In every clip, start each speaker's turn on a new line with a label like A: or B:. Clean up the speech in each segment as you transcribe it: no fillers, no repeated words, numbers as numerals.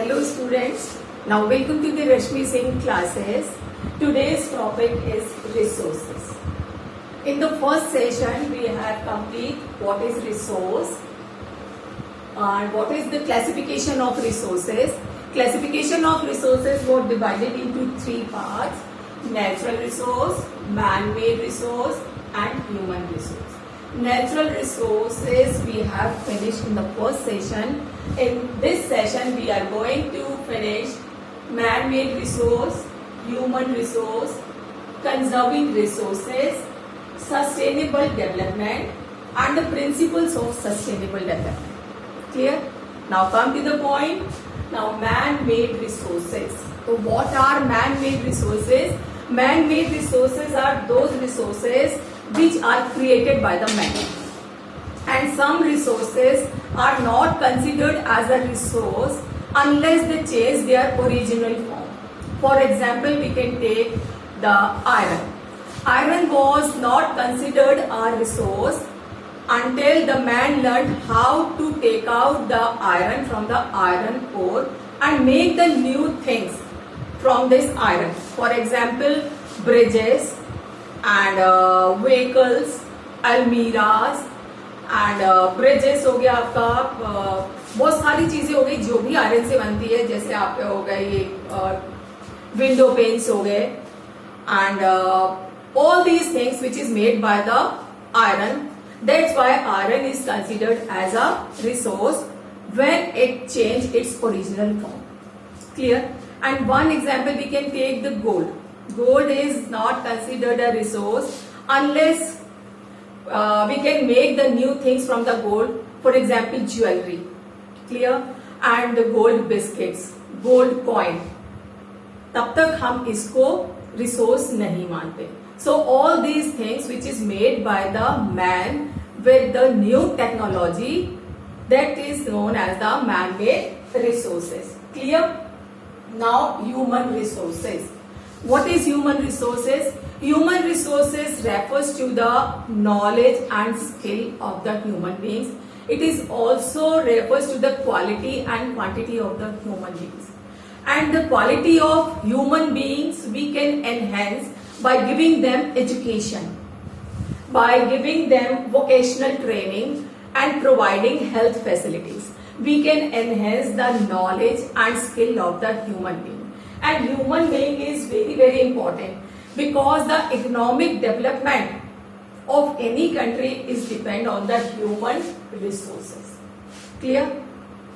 A: Hello students, now welcome to the Rashmi Singh classes. Today's topic is resources. In the first session we have complete what is resource and what is the classification of resources. Classification of resources was divided into three parts: natural resource, man-made resource and human resource. Natural resources we have finished in the first session. In this session we are going to finish man-made resource, human resource, conserving resources, sustainable development and the principles of sustainable development. Clear? Now come to the point. Now man-made resources. So what are man-made resources? Man-made resources are those resources which are created by the man. And some resources are not considered as a resource unless they change their original form. For example, we can take the iron. Iron was not considered a resource until the man learned how to take out the iron from the iron ore and make the new things from this iron. For example, bridges and vehicles, almiras and bridges हो गया आपका, बहुत सारी चीजें हो गई जो भी आयरन से बनती है. जैसे आपके हो गए ये विंडो पेन्स हो गए and all these things which is made by the iron. That's why iron is considered as a resource when it change its original form. Clear? And one example we can take the gold. Gold is not considered a resource unless we can make the new things from the gold. For example, jewelry. Clear? And the gold biscuits, gold coin. तब तक हम इसको resource नहीं मानते. So all these things which is made by the man with the new technology, that is known as the man-made resources. Clear? Now human resources. What is human resources? Human resources refers to the knowledge and skill of the human beings. It is also refers to the quality and quantity of the human beings. And the quality of human beings we can enhance by giving them education, by giving them vocational training and providing health facilities. We can enhance the knowledge and skill of the human being. And human being is very, very important because the economic development of any country is depend on the human resources. Clear?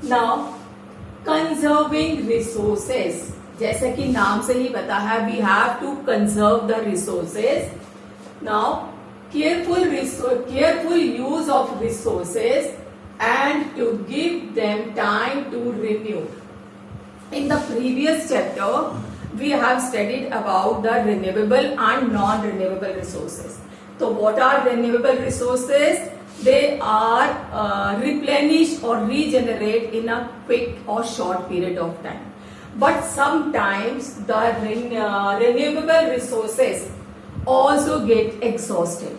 A: Now, conserving resources. जैसे कि नाम से ही पता है, we have to conserve the resources. Now, careful use of resources and to give them time to renew. In the previous chapter, we have studied about the renewable and non-renewable resources. So what are renewable resources? They are replenished or regenerate in a quick or short period of time. But sometimes the renewable resources also get exhausted.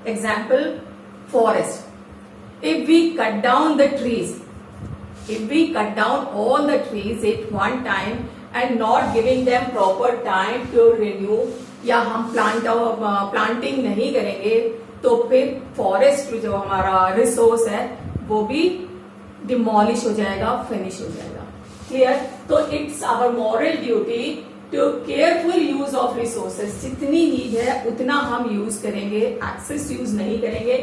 A: Example, forest. If we cut down the trees, if we cut down all the trees at one time and not giving them proper time to renew, या हम planting नहीं करेंगे तो फिर forest जो हमारा resource है वो भी डिमोलिश हो जाएगा, फिनिश हो जाएगा. क्लियर? तो it's our moral duty to careful use of resources. जितनी नीड है उतना हम यूज करेंगे, एक्सेस यूज नहीं करेंगे.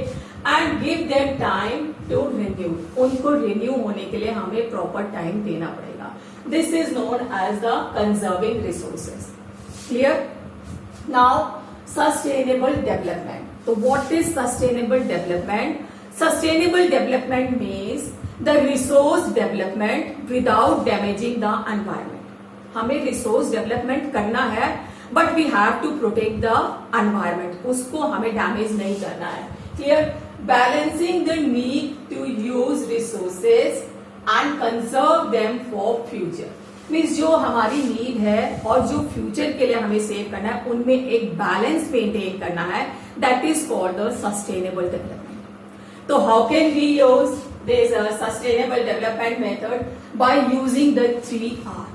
A: And give them time to renew. उनको रिन्यू होने के लिए हमें प्रॉपर टाइम देना पड़ेगा. This is known as the conserving resources. Clear? Now sustainable development. So what is sustainable development? Sustainable development means the resource development without damaging the environment. हमें resource development करना है, but we have to protect the environment. उसको हमें damage नहीं करना है. Clear? Balancing the need to use resources and conserve them for future. Means जो हमारी नीड है और जो फ्यूचर के लिए हमें सेव करना है उनमें एक बैलेंस मेंटेन करना है. That is called the sustainable development. तो how can we use this sustainable development method by using the 3R.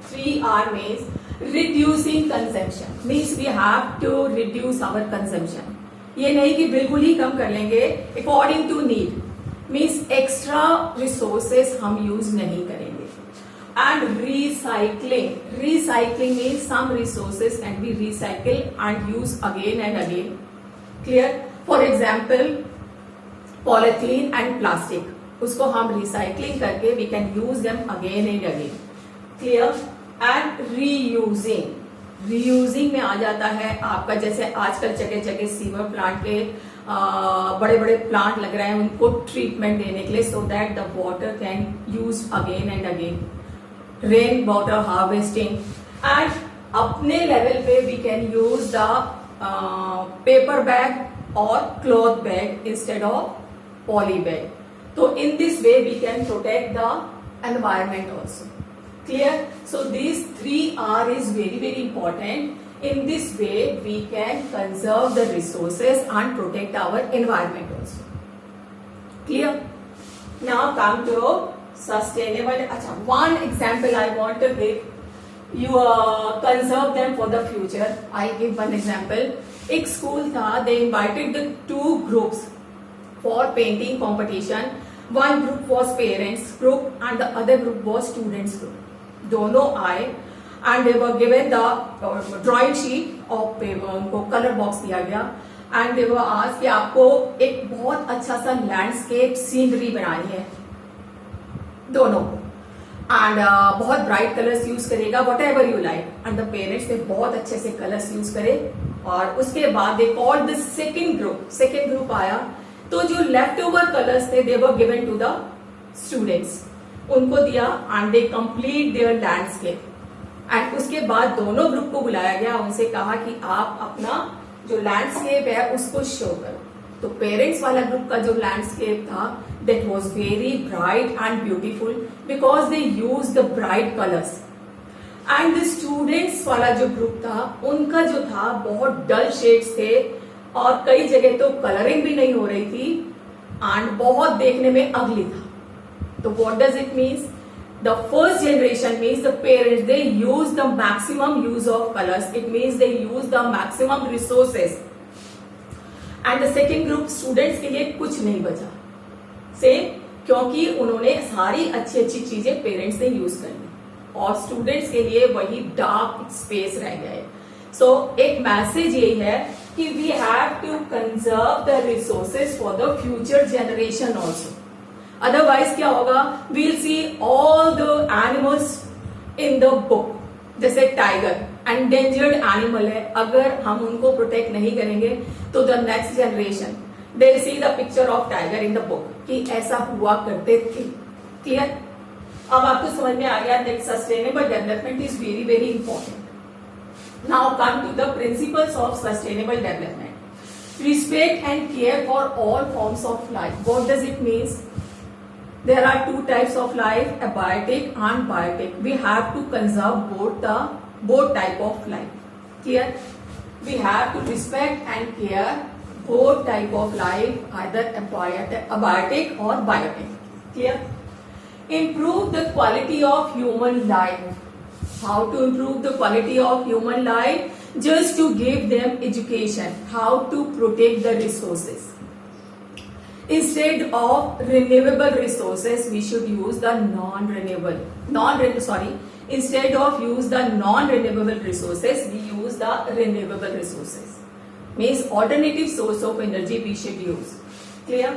A: 3R means reducing consumption. Means we have to reduce our consumption. ये नहीं कि बिल्कुल ही कम कर लेंगे. According to need. Means extra resources हम use नहीं करेंगे. And recycling. Recycling means some resources can be recycled and used again and again. Clear? For example, polythene and plastic. उसको हम recycling करके we can use them again and again. Clear? And reusing. Reusing में आ जाता है आपका जैसे आजकल जगह जगह सीवर प्लांट के बड़े बड़े प्लांट लग रहे हैं उनको ट्रीटमेंट देने के लिए so that the water can use again and again. Rain water harvesting and अपने लेवल पे we can use the paper bag और cloth bag instead of poly bag. तो in this way we can protect the environment also. Clear? So these 3R is very very important. In this way we can conserve the resources and protect our environment also. Clear? Now come to sustainable. Acha, one example I want to give. You conserve them for the future. I give one example. एक school था, they invited the 2 groups for painting competition. One group was parents group and the other group was students group. दोनों आए and they were given the drawing sheet of paper. उनको colour box दिया गया and they were asked कि आपको एक बहुत अच्छा सा लैंडस्केप सीनरी बनानी है दोनों को and बहुत ब्राइट कलर्स यूज करेगा whatever you like and the parents ने बहुत अच्छे से कलर्स यूज करे और उसके बाद they called the second group आया तो जो लेफ्ट ओवर कलर्स थे they were given to the students. उनको दिया and they complete their landscape and उसके बाद दोनों ग्रुप को बुलाया गया. उनसे कहा कि आप अपना जो लैंडस्केप है उसको शो करो. तो पेरेंट्स वाला ग्रुप का जो लैंडस्केप था that was very bright and beautiful because they use the bright colours. And the students वाला जो ग्रुप था उनका जो था बहुत डल शेड्स थे और कई जगह तो कलरिंग भी नहीं हो रही थी एंड बहुत देखने में अगली था. So what does it means? The first generation means the parents, they use the maximum use of colors. It means they use the maximum resources. And the second group students के लिए कुछ नहीं बचा. Same, क्योंकि उन्होंने सारी अच्छी अच्छी चीजें पेरेंट्स ने यूज कर ली और स्टूडेंट्स के लिए वही डार्क स्पेस रह गए. So एक मैसेज यही है कि we have to conserve the resources for the future generation also. Otherwise क्या होगा we'll see all the animals in the book. जैसे टाइगर एंडेंजर्ड एनिमल है, अगर हम उनको प्रोटेक्ट नहीं करेंगे तो the next generation they see the picture of tiger in the book कि ऐसा हुआ करते थे. क्लियर? अब आपको समझ में आ गया that sustainable development is very very important. Now come to the principles of sustainable development. Respect and care for all forms of life. What does it means? There are 2 types of life, abiotic and biotic. We have to conserve both type of life. Clear? We have to respect and care both type of life, either abiotic or biotic. Clear? Improve the quality of human life. How to improve the quality of human life? Just to give them education. How to protect the resources. Instead of renewable resources, we should use the Instead of use the non-renewable resources, we use the renewable resources. Means alternative source of energy we should use. Clear?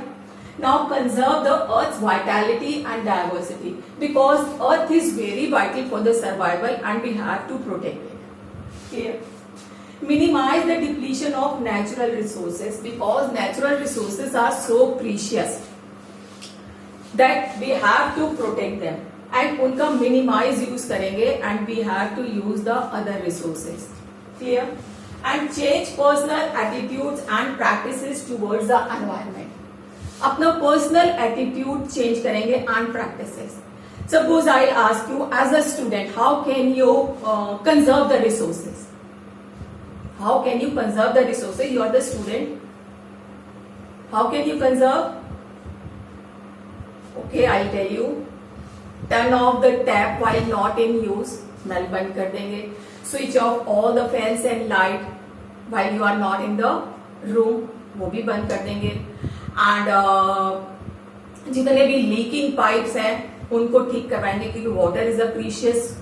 A: Now conserve the Earth's vitality and diversity because Earth is very vital for the survival and we have to protect it. Clear? Minimize the depletion of natural resources because natural resources are so precious that we have to protect them and उनका minimize use करेंगे and we have to use the other resources. Clear? And change personal attitudes and practices towards the environment. अपना personal attitude change करेंगे and practices. Suppose I ask you as a student, how can you conserve the resources? How can you conserve the resources? You are the student. How can you conserve? Okay, I'll tell you. Turn off the tap while not in use. नल बंद कर देंगे. Switch off all the fans and light while you are not in the room. वो भी बंद कर देंगे. And जितने भी लीकिंग पाइप्स हैं उनको ठीक करवाएंगे, क्योंकि water is a precious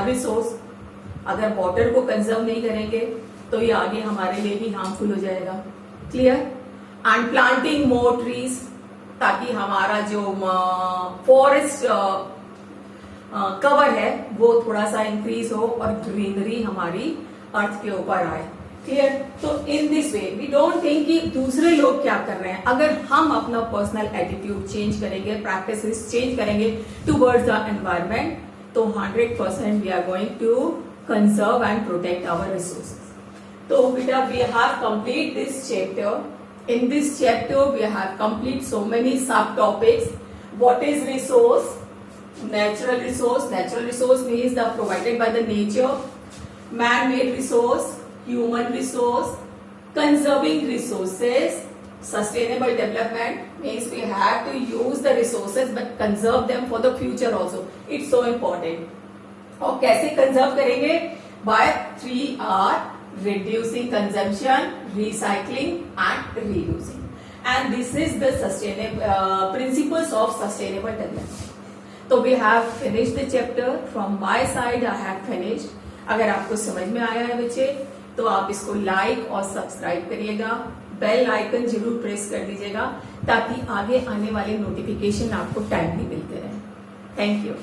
A: resource. अगर वाटर को कंजर्व नहीं करेंगे तो ये आगे हमारे लिए भी हार्मफुल हो जाएगा. Clear. And planting more trees, ताकि हमारा जो फॉरेस्ट कवर है वो थोड़ा सा इंक्रीज हो और ग्रीनरी हमारी अर्थ के ऊपर आए. क्लियर. तो in this way we don't think कि दूसरे लोग क्या कर रहे हैं. अगर हम अपना पर्सनल एटीट्यूड चेंज करेंगे, प्रैक्टिसेस चेंज करेंगे टुवर्ड्स द एनवायरमेंट, तो 100% we are going to conserve and protect our resources. तो बेटा we have complete this chapter. In this chapter, we have complete so many subtopics. What is resource? Natural resource. Natural resource means the provided by the nature. Man-made resource, human resource, conserving resources. Sustainable development means we have to use the resources but conserve them for the future also. It's so important. और कैसे conserve करेंगे? By 3R. Reducing consumption, recycling and reusing. And this is the sustainable principles of sustainable development. So we have finished the chapter. From my side I have finished. अगर आपको समझ में आया है बच्चे तो आप इसको लाइक और सब्सक्राइब करिएगा. बेल आइकन जरूर प्रेस कर दीजिएगा ताकि आगे आने वाले नोटिफिकेशन आपको टाइमली मिलते रहे. Thank you.